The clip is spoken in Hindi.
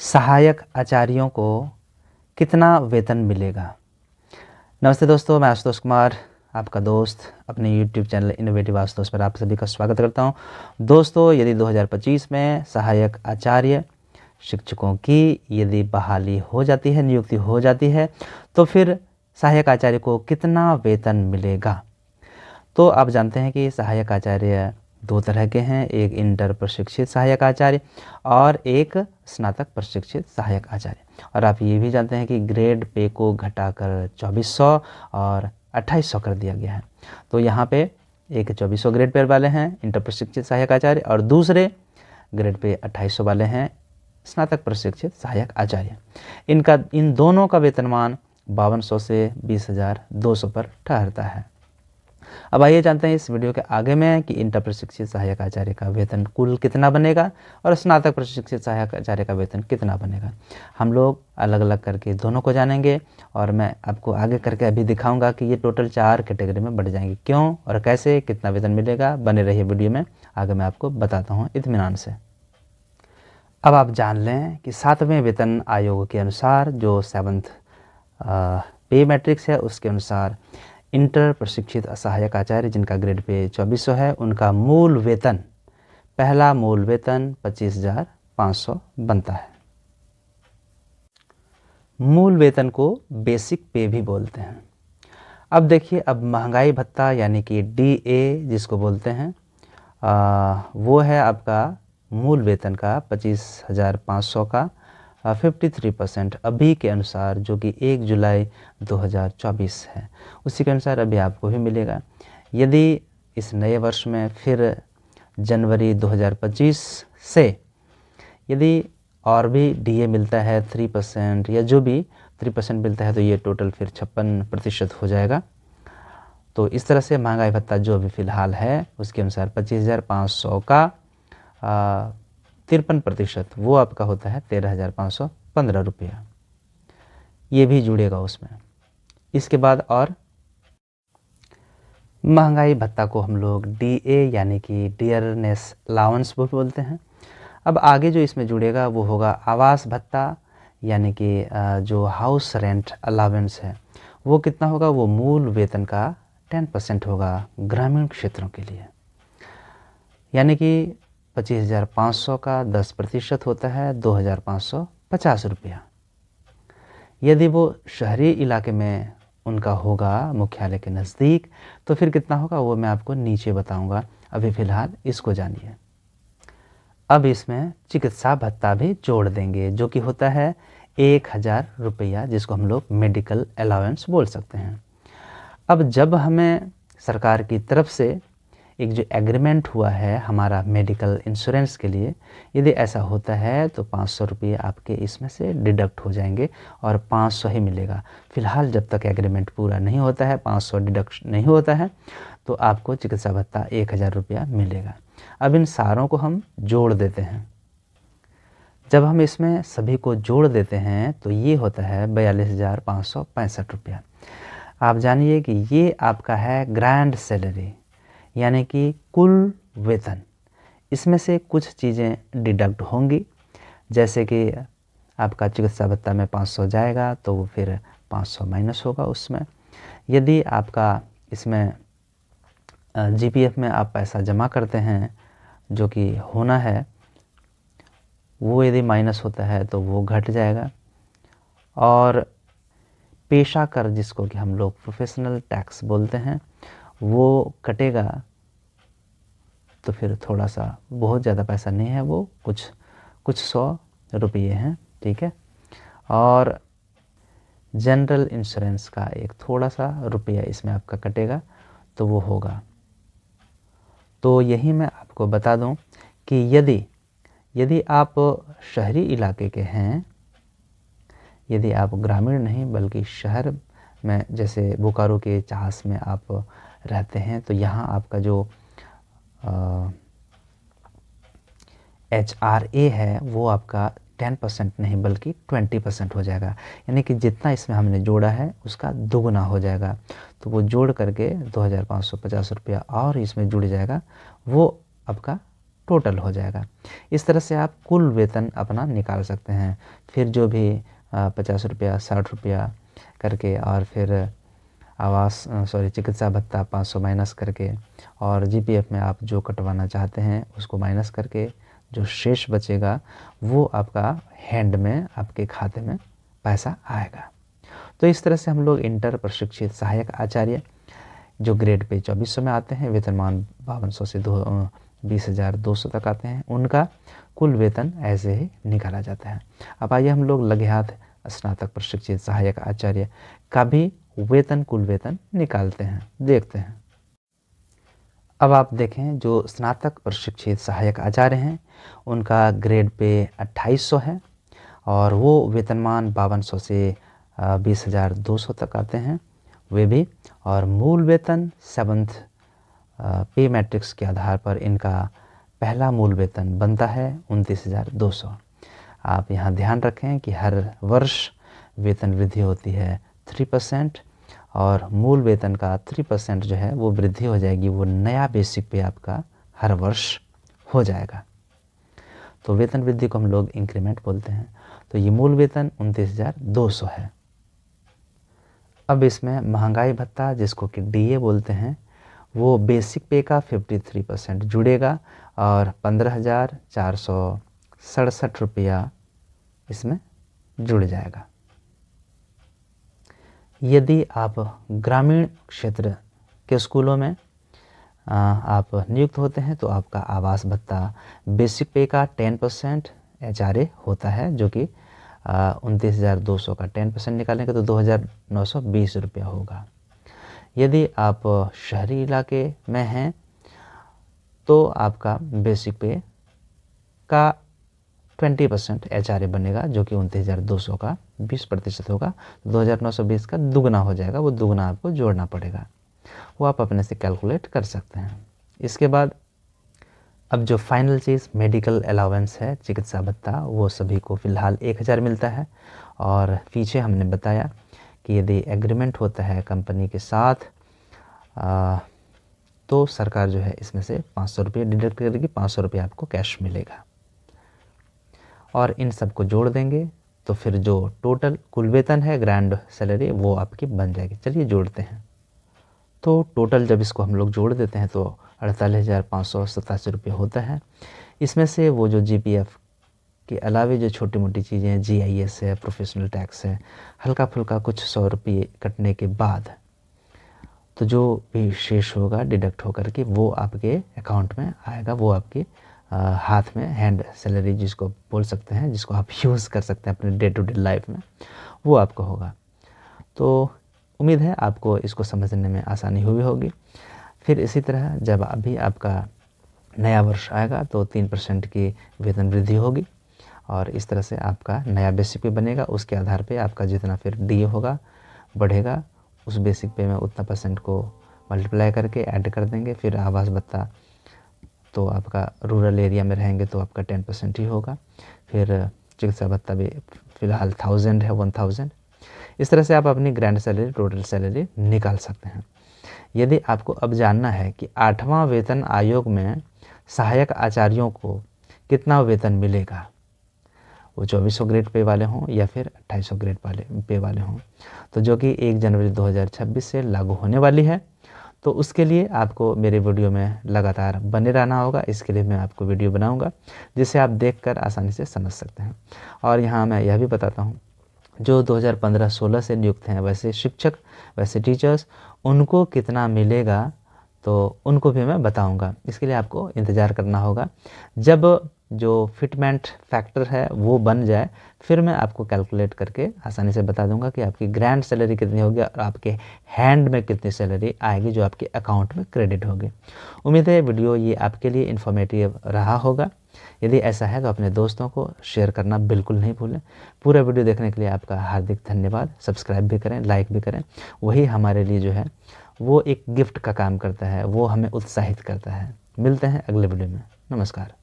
सहायक आचार्यों को कितना वेतन मिलेगा। नमस्ते दोस्तों, मैं आशुतोष कुमार, आपका दोस्त, अपने YouTube चैनल इनोवेटिव आशुतोष पर आप सभी का स्वागत करता हूं। दोस्तों, यदि 2025 में सहायक आचार्य शिक्षकों की यदि बहाली हो जाती है, नियुक्ति हो जाती है, तो फिर सहायक आचार्य को कितना वेतन मिलेगा। तो आप जानते हैं कि सहायक आचार्य दो तरह के हैं, एक इंटर प्रशिक्षित सहायक आचार्य और एक स्नातक प्रशिक्षित सहायक आचार्य। और आप ये भी जानते हैं कि ग्रेड पे को घटाकर 2400 और 2800 कर दिया गया है। तो यहाँ पे एक 2400 ग्रेड पे वाले हैं इंटर प्रशिक्षित सहायक आचार्य और दूसरे ग्रेड पे 2800 वाले हैं स्नातक प्रशिक्षित सहायक आचार्य। इन दोनों का वेतनमान 5200 से 20,200 पर ठहरता है। अब आइए जानते हैं इस वीडियो के आगे में कि इंटर प्रशिक्षित सहायक आचार्य का वेतन कुल कितना बनेगा और स्नातक प्रशिक्षित सहायक आचार्य का वेतन कितना बनेगा। हम लोग अलग अलग करके दोनों को जानेंगे और मैं आपको आगे करके अभी दिखाऊंगा कि ये टोटल 4 कैटेगरी में बढ़ जाएंगे, क्यों और कैसे, कितना वेतन मिलेगा। बने रहिए वीडियो में, आगे मैं आपको बताता हूँ इत्मीनान से। अब आप जान लें कि 7वें वेतन आयोग के अनुसार जो 7th पे मैट्रिक्स है उसके अनुसार इंटर प्रशिक्षित सहायक आचार्य जिनका ग्रेड पे 2400 है, उनका मूल वेतन, पहला मूल वेतन 25,500 बनता है। मूल वेतन को बेसिक पे भी बोलते हैं। अब देखिए, अब महंगाई भत्ता यानी कि DA जिसको बोलते हैं, वो है आपका मूल वेतन का 25,500 का 53% अभी के अनुसार, जो कि 1 जुलाई 2024 है, उसी के अनुसार अभी आपको भी मिलेगा। यदि इस नए वर्ष में फिर जनवरी 2025 से यदि और भी DA मिलता है 3% या जो भी 3% मिलता है, तो ये टोटल फिर 56% हो जाएगा। तो इस तरह से महंगाई भत्ता जो अभी फ़िलहाल है उसके अनुसार 25,500 का 53% वो आपका होता है 13,515 रुपया। ये भी जुड़ेगा उसमें। इसके बाद और महंगाई भत्ता को हम लोग DA यानी कि डियरनेस अलाउंस भी बोलते हैं। अब आगे जो इसमें जुड़ेगा वो होगा आवास भत्ता यानी कि जो हाउस रेंट अलाउंस है, वो कितना होगा, वो मूल वेतन का 10% होगा ग्रामीण क्षेत्रों के लिए। यानी कि 25,500 का 10% होता है 2,550 रुपया। यदि वो शहरी इलाके में उनका होगा, मुख्यालय के नज़दीक, तो फिर कितना होगा वो मैं आपको नीचे बताऊंगा। अभी फ़िलहाल इसको जानिए। अब इसमें चिकित्सा भत्ता भी जोड़ देंगे जो कि होता है 1,000 रुपया, जिसको हम लोग मेडिकल अलाउंस बोल सकते हैं। अब जब हमें सरकार की तरफ से एक जो एग्रीमेंट हुआ है हमारा मेडिकल इंश्योरेंस के लिए, यदि ऐसा होता है तो 500 रुपये आपके इसमें से डिडक्ट हो जाएंगे और 500 ही मिलेगा। फ़िलहाल जब तक एग्रीमेंट पूरा नहीं होता है, 500 डिडक्ट नहीं होता है, तो आपको चिकित्सा भत्ता 1,000 रुपया मिलेगा। अब इन सारों को हम जोड़ देते हैं। जब हम इसमें सभी को जोड़ देते हैं तो ये होता है 42,565 रुपया। आप जानिए कि ये आपका है ग्रैंड सैलरी यानी कि कुल वेतन। इसमें से कुछ चीज़ें डिडक्ट होंगी, जैसे कि आपका चिकित्सा भत्ता में 500 जाएगा तो वो फिर 500 माइनस होगा उसमें। यदि आपका इसमें GPF में आप पैसा जमा करते हैं जो कि होना है, वो यदि माइनस होता है तो वो घट जाएगा। और पेशा कर जिसको कि हम लोग प्रोफेशनल टैक्स बोलते हैं, वो कटेगा। तो फिर थोड़ा सा, बहुत ज़्यादा पैसा नहीं है, वो कुछ 100 रुपये हैं, ठीक है। और जनरल इंश्योरेंस का एक थोड़ा सा रुपया इसमें आपका कटेगा, तो वो होगा। तो यही मैं आपको बता दूं कि यदि आप शहरी इलाके के हैं, यदि आप ग्रामीण नहीं बल्कि शहर में, जैसे बोकारो के चास में आप रहते हैं, तो यहाँ आपका जो HRA है वो आपका 10% नहीं बल्कि 20% हो जाएगा। यानी कि जितना इसमें हमने जोड़ा है उसका दुगुना हो जाएगा। तो वो जोड़ करके 2,550 रुपया और इसमें जुड़ जाएगा, वो आपका टोटल हो जाएगा। इस तरह से आप कुल वेतन अपना निकाल सकते हैं। फिर जो भी 50 रुपया 60 रुपया करके और फिर चिकित्सा भत्ता 500 माइनस करके और जीपीएफ में आप जो कटवाना चाहते हैं उसको माइनस करके जो शेष बचेगा वो आपका हैंड में आपके खाते में पैसा आएगा। तो इस तरह से हम लोग इंटर प्रशिक्षित सहायक आचार्य जो ग्रेड पे 2400 में आते हैं, वेतनमान 5200 से 20,200 तक आते हैं, उनका कुल वेतन ऐसे ही निकाला जाता है। अब आइए हम लोग लगे हाथ स्नातक प्रशिक्षित सहायक आचार्य का भी वेतन कुल वेतन निकालते हैं, देखते हैं। अब आप देखें जो स्नातक प्रशिक्षित सहायक आचार्य हैं उनका ग्रेड पे 2800 है और वो वेतनमान 5200 से 20,200 तक आते हैं वे भी, और मूल वेतन 7th पे मैट्रिक्स के आधार पर इनका पहला मूल वेतन बनता है 29,200। आप यहाँ ध्यान रखें कि हर वर्ष वेतन वृद्धि होती है 3% और मूल वेतन का 3% जो है वो वृद्धि हो जाएगी, वो नया बेसिक पे आपका हर वर्ष हो जाएगा। तो वेतन वृद्धि को हम लोग इंक्रीमेंट बोलते हैं। तो ये मूल वेतन 29,200 है। अब इसमें महंगाई भत्ता जिसको कि डीए बोलते हैं वो बेसिक पे का 53% जुड़ेगा और 15,467 रुपया इसमें जुड़ जाएगा। यदि आप ग्रामीण क्षेत्र के स्कूलों में आप नियुक्त होते हैं तो आपका आवास भत्ता बेसिक पे का 10% एचआरए होता है, जो कि 29,200 का 10% निकालेंगे तो 2,920 रुपया होगा। यदि आप शहरी इलाके में हैं तो आपका बेसिक पे का 20% एचआरए बनेगा, जो कि 29,200 का 20% होगा। 2,920 का दुगना हो जाएगा, वो दुगना आपको जोड़ना पड़ेगा, वो आप अपने से कैलकुलेट कर सकते हैं। इसके बाद अब जो फाइनल चीज़ मेडिकल अलाउंस है, चिकित्सा भत्ता, वो सभी को फ़िलहाल 1,000 मिलता है। और पीछे हमने बताया कि यदि एग्रीमेंट होता है कंपनी के साथ तो सरकार जो है इसमें से 500 रुपये डिडक्ट करेगी, 500 रुपये आपको कैश मिलेगा। और इन सब को जोड़ देंगे तो फिर जो टोटल कुल वेतन है ग्रैंड सैलरी वो आपकी बन जाएगी। चलिए जोड़ते हैं। तो टोटल जब इसको हम लोग जोड़ देते हैं तो 48,587 रुपये होता है। इसमें से वो जो जीपीएफ के अलावे जो छोटी मोटी चीज़ें हैं, जीआईएस है, प्रोफेशनल टैक्स है, हल्का फुल्का कुछ 100 रुपये कटने के बाद तो जो भी शेष होगा डिडक्ट होकर के वो आपके अकाउंट में आएगा, वो आपके हाथ में हैंड सैलरी जिसको बोल सकते हैं, जिसको आप यूज़ कर सकते हैं अपने डे टू डे लाइफ में, वो आपको होगा। तो उम्मीद है आपको इसको समझने में आसानी हुई होगी। फिर इसी तरह जब अभी आपका नया वर्ष आएगा तो 3% की वेतन वृद्धि होगी और इस तरह से आपका नया बेसिक पे बनेगा। उसके आधार पे आपका जितना फिर डीए होगा बढ़ेगा, उस बेसिक पे में उतना % को मल्टीप्लाई करके ऐड कर देंगे। फिर आवास भत्ता तो आपका रूरल एरिया में रहेंगे तो आपका 10% ही होगा। फिर चिकित्सा भत्ता भी फ़िलहाल 1000 है, 1000। इस तरह से आप अपनी ग्रैंड सैलरी, टोटल सैलरी निकाल सकते हैं। यदि आपको अब जानना है कि 8वां वेतन आयोग में सहायक आचार्यों को कितना वेतन मिलेगा, वो 2400 ग्रेड पे वाले हों या फिर 2800 ग्रेड पे वाले हों, तो जो कि 1 जनवरी 2026 से लागू होने वाली है, तो उसके लिए आपको मेरे वीडियो में लगातार बने रहना होगा। इसके लिए मैं आपको वीडियो बनाऊंगा जिसे आप देखकर आसानी से समझ सकते हैं। और यहाँ मैं यह भी बताता हूँ जो 2015-16 से नियुक्त हैं वैसे शिक्षक, वैसे टीचर्स, उनको कितना मिलेगा तो उनको भी मैं बताऊंगा। इसके लिए आपको इंतज़ार करना होगा जब जो फिटमेंट फैक्टर है वो बन जाए, फिर मैं आपको कैलकुलेट करके आसानी से बता दूंगा कि आपकी ग्रैंड सैलरी कितनी होगी और आपके हैंड में कितनी सैलरी आएगी जो आपके अकाउंट में क्रेडिट होगी। उम्मीद है वीडियो ये आपके लिए इन्फॉर्मेटिव रहा होगा। यदि ऐसा है तो अपने दोस्तों को शेयर करना बिल्कुल नहीं भूलें। पूरा वीडियो देखने के लिए आपका हार्दिक धन्यवाद। सब्सक्राइब भी करें, लाइक भी करें, वही हमारे लिए जो है वो एक गिफ्ट का काम करता है, वो हमें उत्साहित करता है। मिलते हैं अगले वीडियो में। नमस्कार।